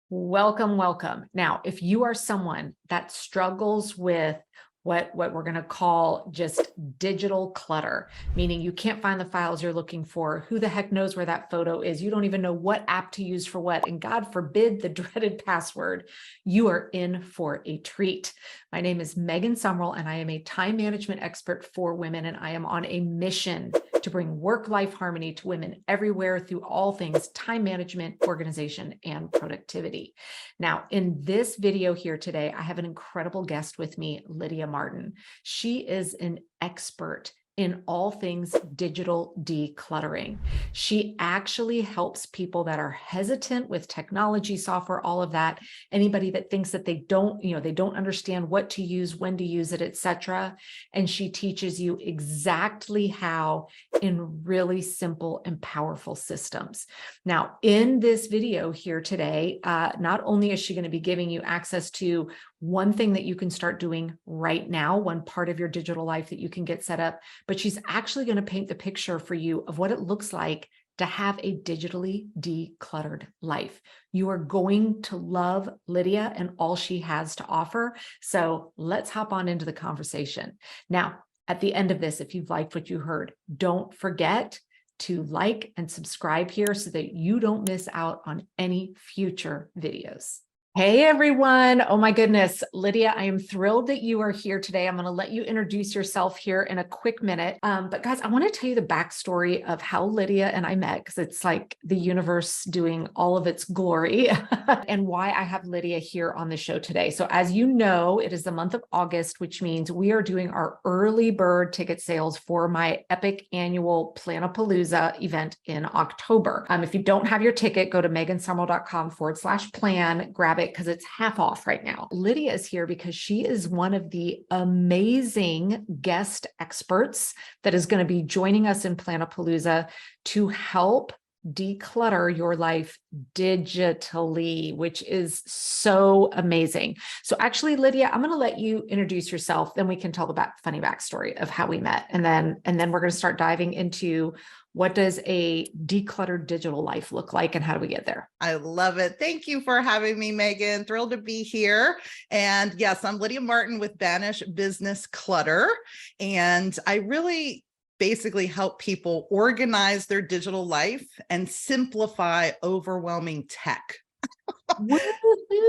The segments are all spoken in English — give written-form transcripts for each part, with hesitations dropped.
Welcome, welcome. Now, if you are someone that struggles with what we're going to call just digital clutter, meaning you can't find the files you're looking for, who the heck knows where that photo is, you don't even know what app to use for what, and God forbid the dreaded password, you are in for a treat. My name is Megan Sumrell, and I am a time management expert for women, and I am on a mission to bring work-life harmony to women everywhere through all things time management, organization, and productivity. Now, in this video here today, I have an incredible guest with me, Lydia Martin. She is an expert in all things digital decluttering. She actually helps people that are hesitant with technology, software, all of that. Anybody that thinks that they don't understand what to use, when to use it, etc. And she teaches you exactly how in really simple and powerful systems. Now, in this video here today, not only is she going to be giving you access to one thing that you can start doing right now, one part of your digital life that you can get set up, but she's actually going to paint the picture for you of what it looks like to have a digitally decluttered life. You are going to love Lydia and all she has to offer. So let's hop on into the conversation. Now, at the end of this, if you've liked what you heard, don't forget to like and subscribe here so that you don't miss out on any future videos. Hey, everyone. Oh, my goodness. Lydia, I am thrilled that you are here today. I'm going to let you introduce yourself here in a quick minute. But guys, I want to tell you the backstory of how Lydia and I met, because it's like the universe doing all of its glory and why I have Lydia here on the show today. So as you know, it is the month of August, which means we are doing our early bird ticket sales for my epic annual Planapalooza event in October. If you don't have your ticket, go to megansumrell.com/plan, grab it, because it's half off right now. Lydia is here because she is one of the amazing guest experts that is going to be joining us in Planapalooza to help declutter your life digitally, which is so amazing. So actually, Lydia, I'm going to let you introduce yourself, then we can tell the funny backstory of how we met. And then we're going to start diving into what does a decluttered digital life look like and how do we get there? I love it. Thank you for having me, Megan. Thrilled to be here. And yes, I'm Lydia Martin with Banish Business Clutter. And I really basically help people organize their digital life and simplify overwhelming tech.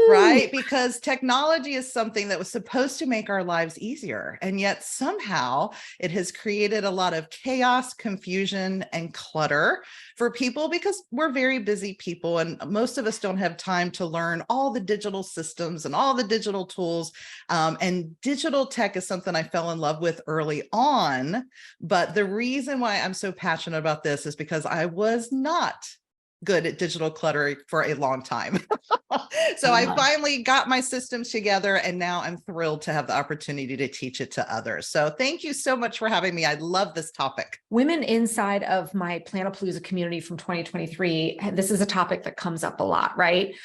Right? Because technology is something that was supposed to make our lives easier. And yet somehow it has created a lot of chaos, confusion, and clutter for people because we're very busy people. And most of us don't have time to learn all the digital systems and all the digital tools. And digital tech is something I fell in love with early on. But the reason why I'm so passionate about this is because I was not good at digital clutter for a long time. So I finally got my systems together, and now I'm thrilled to have the opportunity to teach it to others. So thank you so much for having me. I love this topic. Women inside of my Planapalooza community from 2023, this is a topic that comes up a lot, right?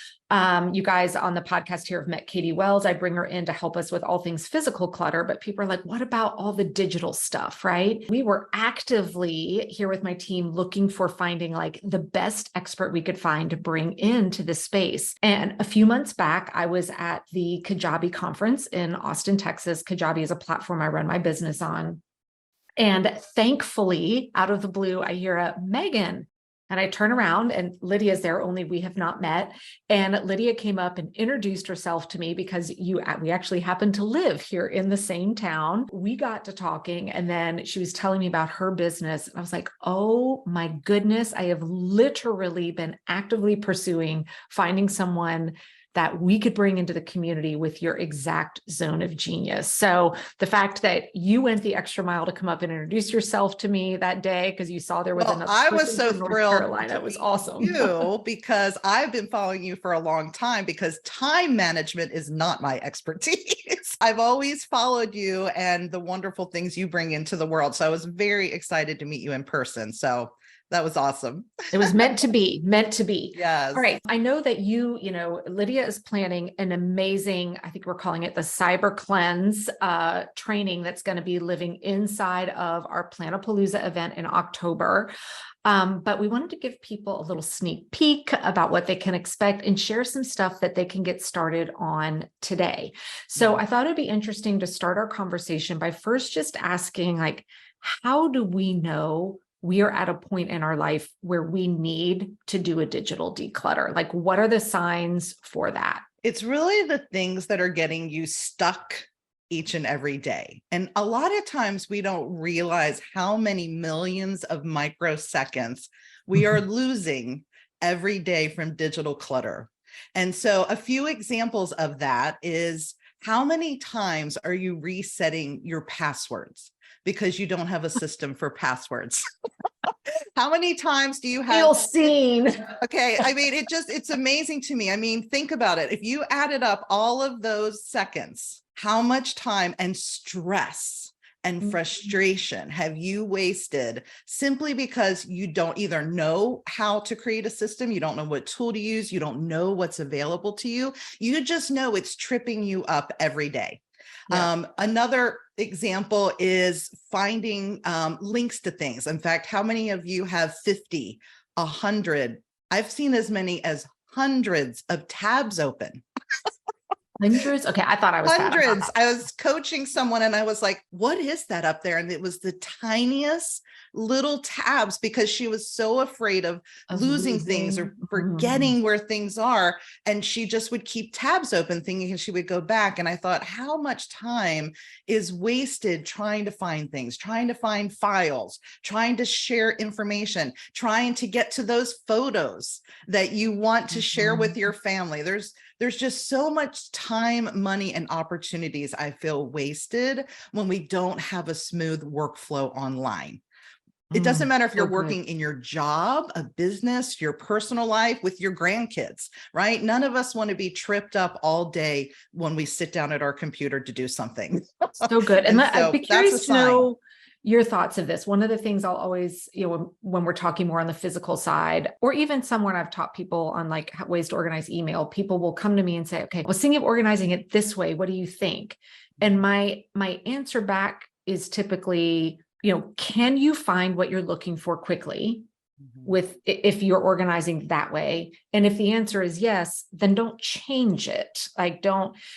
You guys on the podcast here have met Katie Wells. I bring her in to help us with all things physical clutter, but people are like, what about all the digital stuff, right? We were actively here with my team looking for finding like the best expert we could find to bring into this space. And a few months back, I was at the Kajabi conference in Austin, Texas. Kajabi is a platform I run my business on. And thankfully, out of the blue, I hear a Megan. And I turn around and Lydia's there, only we have not met. And Lydia came up and introduced herself to me because we actually happen to live here in the same town. We got to talking and then she was telling me about her business. And I was like, oh my goodness, I have literally been actively pursuing finding someone that we could bring into the community with your exact zone of genius. So the fact that you went the extra mile to come up and introduce yourself to me that day, because you saw there was another I was so from thrilled. North Carolina. It was awesome. You, because I've been following you for a long time because time management is not my expertise. I've always followed you and the wonderful things you bring into the world. So I was very excited to meet you in person. So That was awesome. It was meant to be, meant to be. Yes. All right. I know that Lydia is planning an amazing, I think we're calling it the Cyber Cleanse training that's going to be living inside of our Planapalooza event in October. But we wanted to give people a little sneak peek about what they can expect and share some stuff that they can get started on today. So I thought it'd be interesting to start our conversation by first just asking, like, how do we know we are at a point in our life where we need to do a digital declutter? Like, what are the signs for that? It's really the things that are getting you stuck each and every day. And a lot of times we don't realize how many millions of microseconds we are losing every day from digital clutter. And so a few examples of that is, how many times are you resetting your passwords because you don't have a system for passwords? How many times do you have? Feel seen. Okay. I mean, it's amazing to me. I mean, think about it. If you added up all of those seconds, how much time and stress and frustration have you wasted simply because you don't either know how to create a system, you don't know what tool to use, you don't know what's available to you, you just know it's tripping you up every day. Yeah. Another example is finding links to things. In fact, how many of you have 50, 100? I've seen as many as hundreds of tabs open. Hundreds? Okay, I thought I was hundreds. I was coaching someone and I was like, what is that up there? And it was the tiniest little tabs because she was so afraid of losing things or forgetting where things are. And she just would keep tabs open thinking she would go back. And I thought, how much time is wasted trying to find things, trying to find files, trying to share information, trying to get to those photos that you want to share with your family. There's just so much time, money, and opportunities I feel wasted when we don't have a smooth workflow online. It doesn't matter if you're working in your job, a business, your personal life, with your grandkids, right? None of us want to be tripped up all day when we sit down at our computer to do something. So good. And I'd be curious to know your thoughts of this. One of the things I'll always, when we're talking more on the physical side, or even somewhere I've taught people on like ways to organize email, people will come to me and say, okay, I was thinking of organizing it this way. What do you think? And my answer back is typically, can you find what you're looking for quickly if you're organizing that way? And if the answer is yes, then don't change it.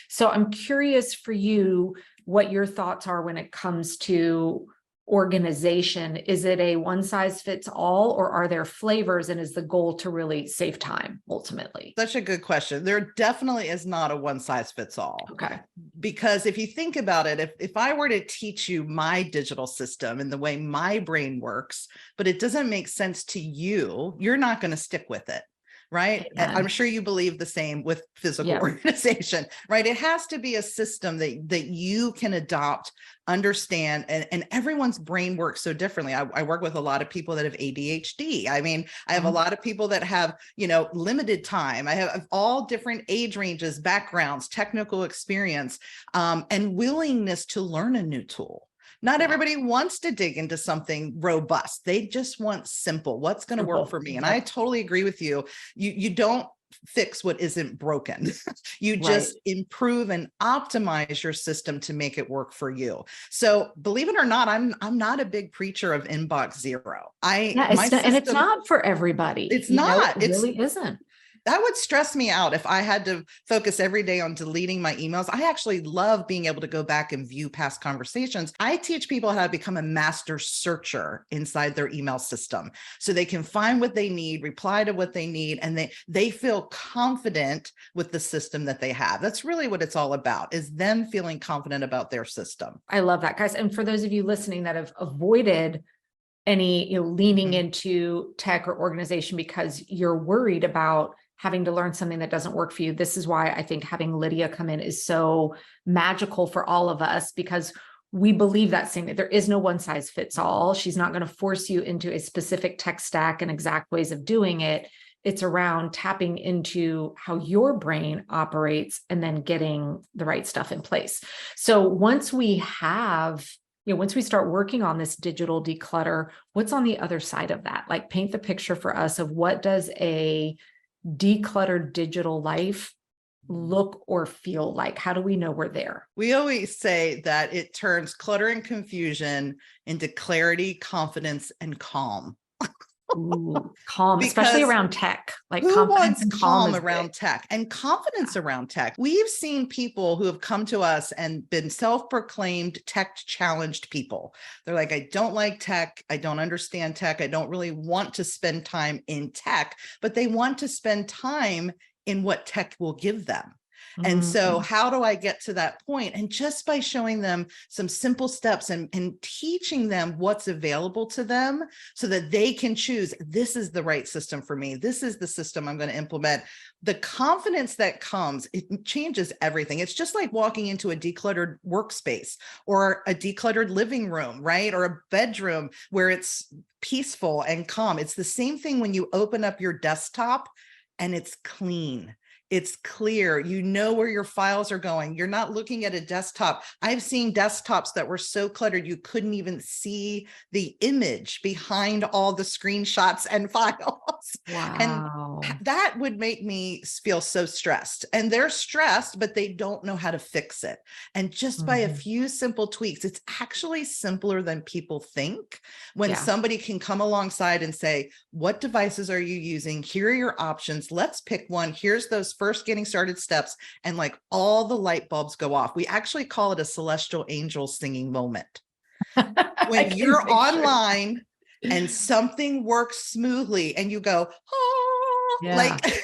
So I'm curious for you, what your thoughts are when it comes to organization. Is it a one size fits all, or are there flavors, and is the goal to really save time ultimately? Such a good question. There definitely is not a one size fits all. Okay. Because if you think about it, if I were to teach you my digital system and the way my brain works, but it doesn't make sense to you, you're not going to stick with it. Right. I'm sure you believe the same with physical organization, right? It has to be a system that you can adopt, understand, and everyone's brain works so differently. I work with a lot of people that have ADHD. I mean, I have a lot of people that have, limited time. I have all different age ranges, backgrounds, technical experience, and willingness to learn a new tool. Not everybody wants to dig into something robust. They just want simple. What's going to work for me? And I totally agree with you. You don't fix what isn't broken. You just improve and optimize your system to make it work for you. So believe it or not, I'm not a big preacher of inbox zero. And it's not for everybody. It's not. It really isn't. That would stress me out if I had to focus every day on deleting my emails. I actually love being able to go back and view past conversations. I teach people how to become a master searcher inside their email system so they can find what they need, reply to what they need, and they feel confident with the system that they have. That's really what it's all about, is them feeling confident about their system. I love that, guys. And for those of you listening that have avoided any, leaning into tech or organization because you're worried about having to learn something that doesn't work for you. This is why I think having Lydia come in is so magical for all of us, because we believe that saying that there is no one size fits all. She's not going to force you into a specific tech stack and exact ways of doing it. It's around tapping into how your brain operates and then getting the right stuff in place. So once we have once we start working on this digital declutter, what's on the other side of that? Like paint the picture for us of what does a decluttered digital life look or feel like? How do we know we're there? We always say that it turns clutter and confusion into clarity, confidence, and calm. Ooh, calm, especially Because around tech, like who confidence wants and calm calm is around big. tech and confidence around tech? We've seen people who have come to us and been self-proclaimed tech challenged people. They're like, I don't like tech. I don't understand tech. I don't really want to spend time in tech, but they want to spend time in what tech will give them. And so Mhm. how do I get to that point? And just by showing them some simple steps and teaching them what's available to them so that they can choose, this is the right system for me. This is the system I'm going to implement. The confidence that comes, it changes everything. It's just like walking into a decluttered workspace or a decluttered living room, right? Or a bedroom where it's peaceful and calm. It's the same thing when you open up your desktop and it's clean. It's clear, you know where your files are going. You're not looking at a desktop. I've seen desktops that were so cluttered, you couldn't even see the image behind all the screenshots and files. And Wow. that would make me feel so stressed. And they're stressed, but they don't know how to fix it. And just by a Mhm. few simple tweaks, it's actually simpler than people think when Yeah. somebody can come alongside and say, what devices are you using? Here are your options. Let's pick one. Here's those first getting started steps. And like all the light bulbs go off. We actually call it a celestial angel singing moment. I When can you're picture. online and something works smoothly and you go, oh, Yeah. like,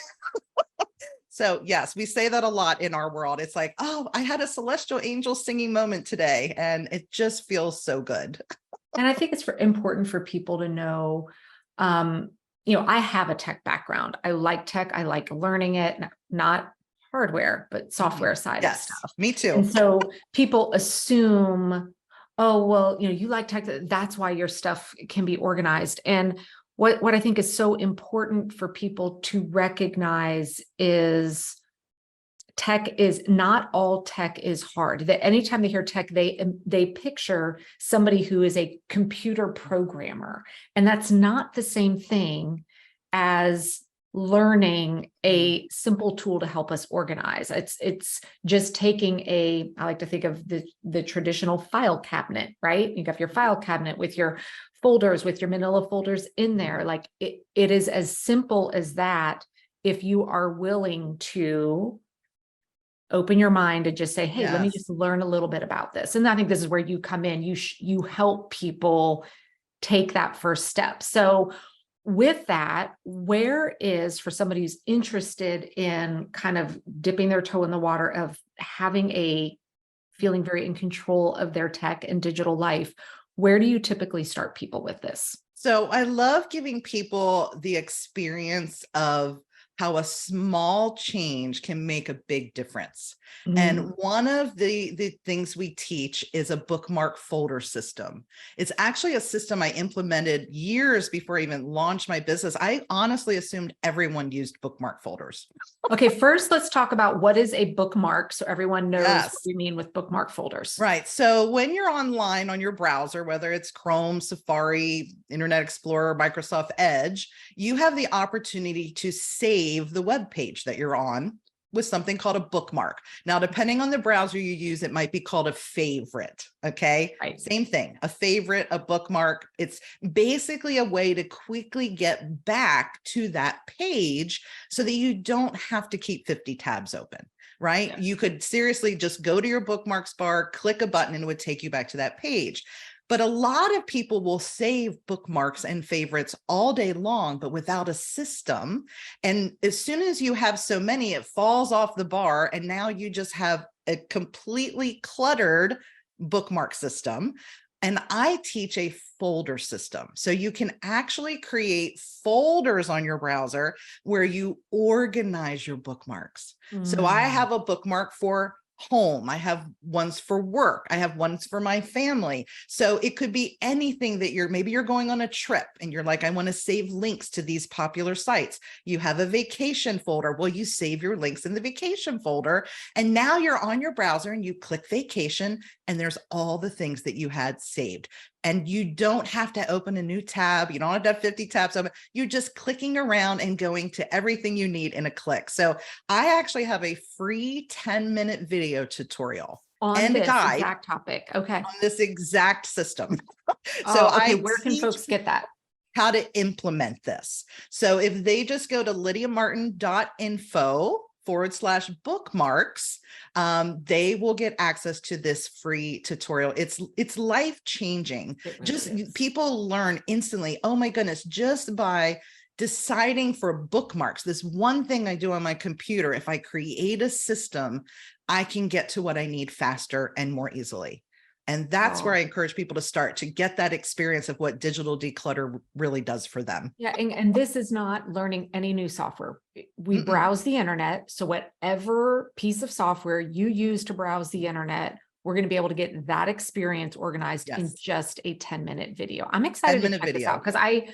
so yes, we say that a lot in our world. It's like, oh, I had a celestial angel singing moment today. And it just feels so good. And I think it's important for people to know, um, I have a tech background. I like tech. I like learning it, not hardware, but software side of Yes, stuff. me too. And so people assume, oh, well, you like tech, that's why your stuff can be organized. And what I think is so important for people to recognize is tech is not all tech is hard. That anytime they hear tech, they picture somebody who is a computer programmer, and that's not the same thing as learning a simple tool to help us organize. It's just taking I like to think of the traditional file cabinet, right? You got your file cabinet with your folders, with your manila folders in there. Like it is as simple as that if you are willing to open your mind and just say, hey, let me Yes. just learn a little bit about this. And I think this is where you come in. You help people take that first step. So with that, where is, for somebody who's interested in kind of dipping their toe in the water of feeling very in control of their tech and digital life, where do you typically start people with this? So I love giving people the experience of how a small change can make a big difference. And Mm. one of the things we teach is a bookmark folder system. It's actually a system I implemented years before I even launched my business. I honestly assumed everyone used bookmark folders. Okay, first let's talk about what is a bookmark so everyone knows what Yes. we mean with bookmark folders. Right. So when you're online on your browser, whether it's Chrome, Safari, Internet Explorer, Microsoft Edge, you have the opportunity to save the web page that you're on with something called a bookmark. Now, depending on the browser you use, it might be called a favorite. Okay. Right. Same thing, a favorite, a bookmark. It's basically a way to quickly get back to that page so that you don't have to keep 50 tabs open. Right? Yeah. You could seriously just go to your bookmarks bar, click a button, and it would take you back to that page. But a lot of people will save bookmarks and favorites all day long, but without a system. And as soon as you have so many, it falls off the bar. And now you just have a completely cluttered bookmark system. And I teach a folder system. So you can actually create folders on your browser where you organize your bookmarks. So I have a bookmark for home. I have ones for work. I have ones for my family. So it could be anything that maybe you're going on a trip and you're like, I want to save links to these popular sites. You have a vacation folder. Well, you save your links in the vacation folder. And now you're on your browser and you click vacation and there's all the things that you had saved. And you don't have to open a new tab. You don't have to have 50 tabs open. You're just clicking around and going to everything you need in a click. So I actually have a free 10-minute video tutorial On and a this guide exact topic. Okay. on this exact system. So Oh, okay. I Where can teach folks get that? how to implement this. So if they just go to lydiamartin.info/bookmarks, they will get access to this free tutorial. It's life-changing. It really Just is. people learn instantly. Oh my goodness, just by deciding for bookmarks, this one thing I do on my computer, if I create a system, I can get to what I need faster and more easily. And that's where I encourage people to start, to get that experience of what digital declutter really does for them. Yeah. And this is not learning any new software. We browse the internet. So whatever piece of software you use to browse the internet, we're going to be able to get that experience organized in just a 10-minute video. I'm excited to check this out because I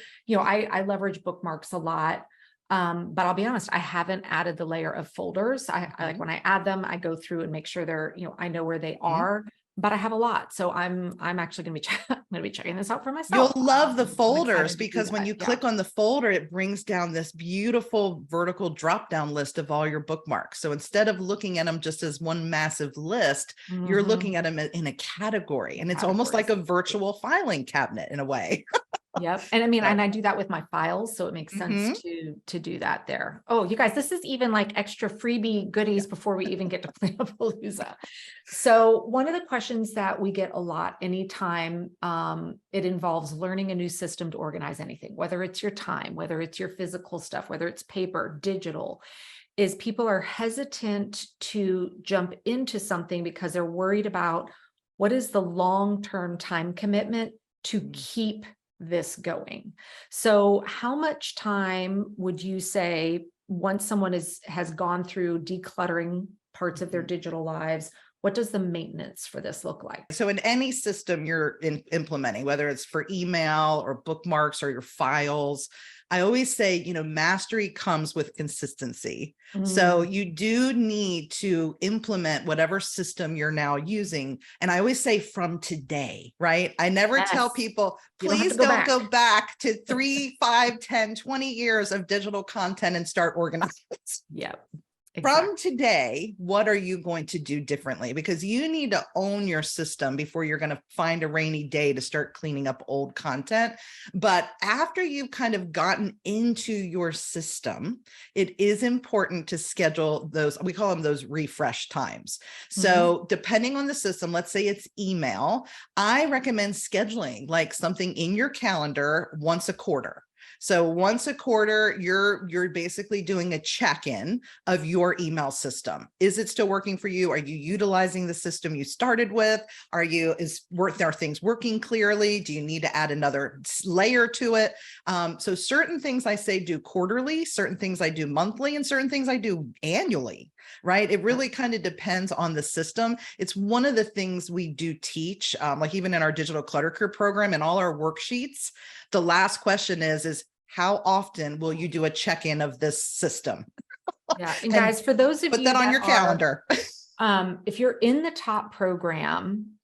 leverage bookmarks a lot. But I'll be honest, I haven't added the layer of folders. I like when I add them, I go through and make sure they're, I know where they are. But I have a lot, so I'm actually going to be checking this out for myself. You'll love the folders because when you click on the folder, it brings down this beautiful vertical drop-down list of all your bookmarks. So instead of looking at them just as one massive list, you're looking at them in a category, and it's almost like a virtual filing cabinet in a way. Yep. And I mean, and I do that with my files. So it makes sense to do that there. Oh, you guys, this is even like extra freebie goodies before we even get to Planapalooza. So one of the questions that we get a lot anytime it involves learning a new system to organize anything, whether it's your time, whether it's your physical stuff, whether it's paper, digital, is people are hesitant to jump into something because they're worried about what is the long-term time commitment to keep this going. So how much time would you say once someone has gone through decluttering parts of their digital lives, what does the maintenance for this look like? So in any system you're implementing, whether it's for email or bookmarks or your files, I always say, mastery comes with consistency. So you do need to implement whatever system you're now using. And I always say from today, right? I never tell people, please don't go back to 3, 5, 10, 20 years of digital content and start organizing. Yep. From today, what are you going to do differently? Because you need to own your system before you're going to find a rainy day to start cleaning up old content. But after you've kind of gotten into your system, it is important to schedule those, we call them those refresh times. So depending on the system, let's say it's email, I recommend scheduling like something in your calendar once a quarter. So once a quarter, you're basically doing a check-in of your email system. Is it still working for you? Are you utilizing the system you started with? Are things working clearly? Do you need to add another layer to it? So certain things I say do quarterly, certain things I do monthly, and certain things I do annually, right? It really kind of depends on the system. It's one of the things we do teach, like even in our digital clutter crew program and all our worksheets, the last question is how often will you do a check-in of this system? Yeah. And guys, for those of you put that on your calendar. If you're in the top program,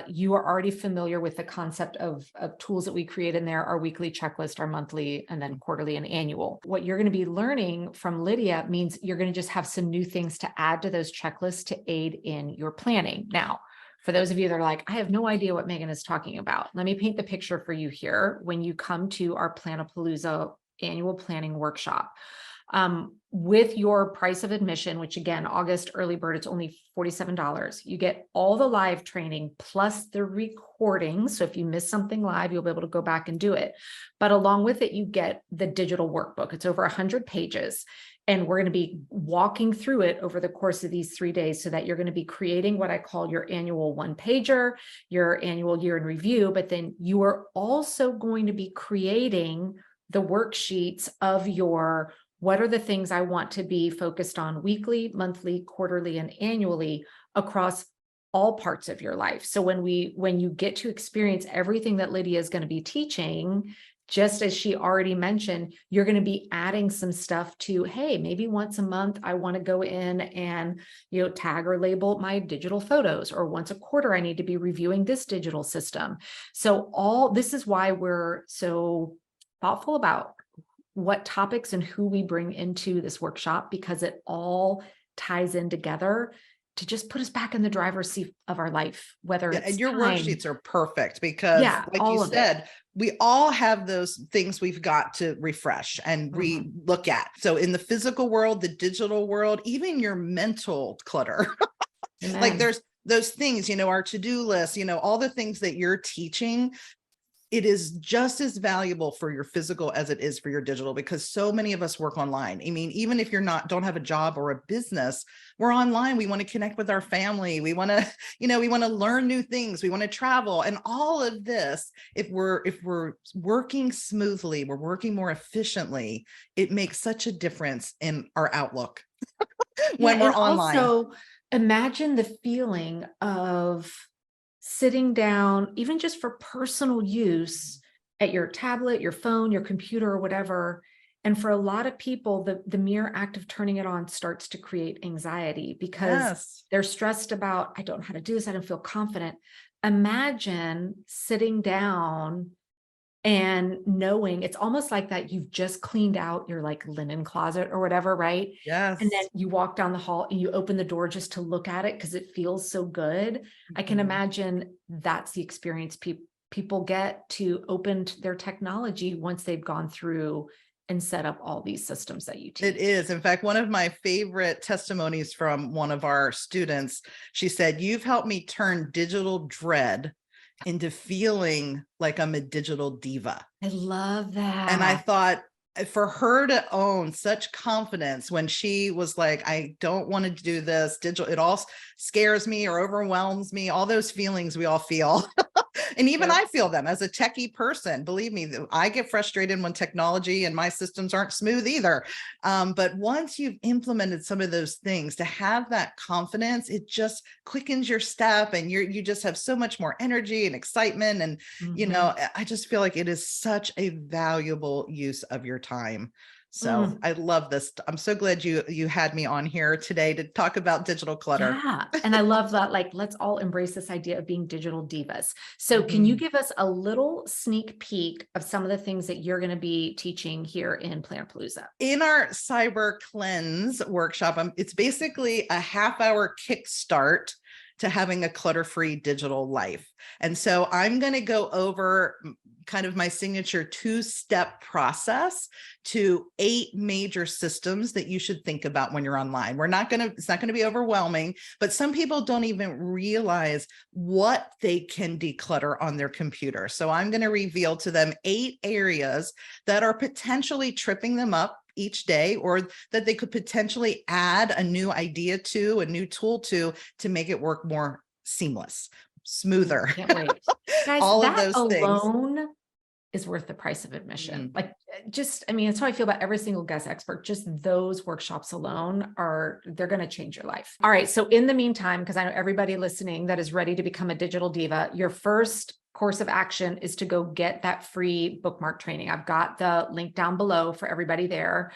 you are already familiar with the concept of tools that we create in there, our weekly checklist, our monthly, and then quarterly and annual. What you're going to be learning from Lydia means you're going to just have some new things to add to those checklists to aid in your planning. Now, for those of you that are like, I have no idea what Megan is talking about, let me paint the picture for you here. When you come to our Planapalooza annual planning workshop, with your price of admission, which again, August early bird, it's only $47. You get all the live training plus the recording. So if you miss something live, you'll be able to go back and do it. But along with it, you get the digital workbook. It's over 100 pages. And we're going to be walking through it over the course of these 3 days so that you're going to be creating what I call your annual one-pager, your annual year in review, but then you are also going to be creating the worksheets of your what are the things I want to be focused on weekly, monthly, quarterly, and annually across all parts of your life. So when you get to experience everything that Lydia is going to be teaching, just as she already mentioned, you're going to be adding some stuff to, hey, maybe once a month, I want to go in and, tag or label my digital photos, or once a quarter, I need to be reviewing this digital system. So this is why we're so thoughtful about what topics and who we bring into this workshop, because it all ties in together to just put us back in the driver's seat of our life, whether it's and your time. worksheets are perfect because like all you of said, it. we all have those things we've got to refresh and look at. So in the physical world, the digital world, even your mental clutter, like there's those things, our to-do list, all the things that you're teaching, it is just as valuable for your physical as it is for your digital, because so many of us work online. I mean, even if don't have a job or a business, we're online. We want to connect with our family. We want to, we want to learn new things. We want to travel, and all of this, if we're working smoothly, we're working more efficiently, it makes such a difference in our outlook when we're online. Also, imagine the feeling of sitting down, even just for personal use, at your tablet, your phone, your computer, or whatever. And for a lot of people, the mere act of turning it on starts to create anxiety because they're stressed about, I don't know how to do this. I don't feel confident. Imagine sitting down and knowing it's almost like that you've just cleaned out your linen closet or whatever, right? Yes. And then you walk down the hall and you open the door just to look at it because it feels so good. I can imagine that's the experience people get to open their technology once they've gone through and set up all these systems that you teach. It is. In fact, one of my favorite testimonies from one of our students, she said, "You've helped me turn digital dread into feeling like I'm a digital diva." I love that. And I thought, for her to own such confidence when she was like, I don't want to do this digital, it all scares me or overwhelms me, all those feelings we all feel. And even I feel them as a techie person. Believe me, I get frustrated when technology and my systems aren't smooth either. But once you've implemented some of those things, to have that confidence, it just quickens your step, and you just have so much more energy and excitement. And, I just feel like it is such a valuable use of your time. So I love this. I'm so glad you had me on here today to talk about digital clutter. Yeah. And I love that. Let's all embrace this idea of being digital divas. So can you give us a little sneak peek of some of the things that you're going to be teaching here in Plannerpalooza? In our cyber cleanse workshop, it's basically a half-hour kickstart to having a clutter-free digital life. And so I'm going to go over kind of my signature 2-step process to 8 major systems that you should think about when you're online. It's not going to be overwhelming, but some people don't even realize what they can declutter on their computer. So I'm going to reveal to them 8 areas that are potentially tripping them up each day, or that they could potentially add a new idea to, a new tool to make it work more seamless, smoother. Can't wait. Guys, all that of those alone things is worth the price of admission. That's how I feel about every single guest expert. Just those workshops alone they're going to change your life. All right. So in the meantime, because I know everybody listening that is ready to become a digital diva, your first course of action is to go get that free bookmark training. I've got the link down below for everybody there.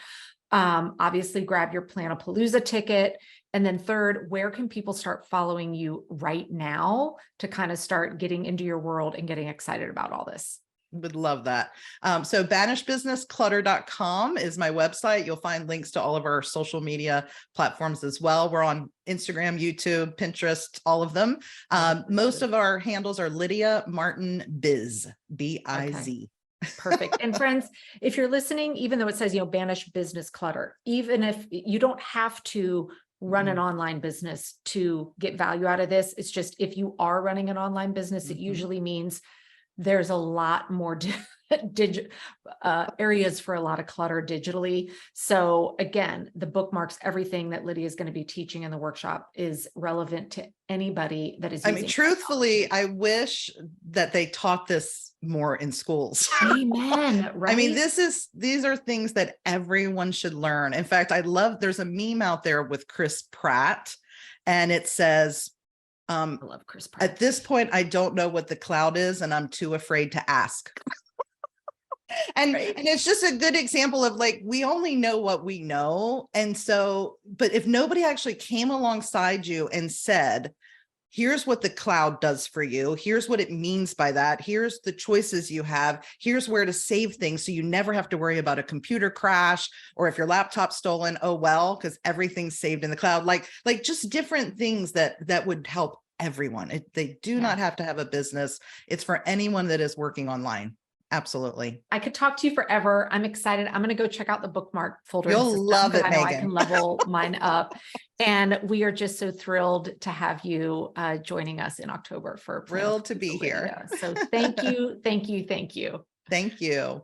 Obviously grab your Plannerpalooza ticket. And then third, where can people start following you right now to kind of start getting into your world and getting excited about all this? Would love that. So banishbusinessclutter.com is my website. You'll find links to all of our social media platforms as well. We're on Instagram, YouTube, Pinterest, all of them. Most of our handles are Lydia Martin Biz, B-I-Z. Okay. Perfect. And friends, if you're listening, even though it says, Banish Business Clutter, even if you don't have to run an online business to get value out of this, it's just, if you are running an online business, it usually means there's a lot more areas for a lot of clutter digitally. So again, the bookmarks, everything that Lydia is going to be teaching in the workshop is relevant to anybody that is I using mean, truthfully, I wish that they taught this more in schools. Amen. Right. I mean, these are things that everyone should learn. In fact, there's a meme out there with Chris Pratt, and it says, I love Chris Pratt. at this point, I don't know what the cloud is, and I'm too afraid to ask. And it's just a good example of like, we only know what we know. And so, but if nobody actually came alongside you and said, here's what the cloud does for you, here's what it means by that, here's the choices you have, here's where to save things so you never have to worry about a computer crash, or if your laptop's stolen, oh well, because everything's saved in the cloud. Like just different things that would help everyone. They do not have to have a business. It's for anyone that is working online. Absolutely. I could talk to you forever. I'm excited. I'm going to go check out the bookmark folder. You'll love it, I know Megan. I can level mine up. And we are just so thrilled to have you joining us in October for Thrilled to be here. So thank you. Thank you. Thank you. Thank you.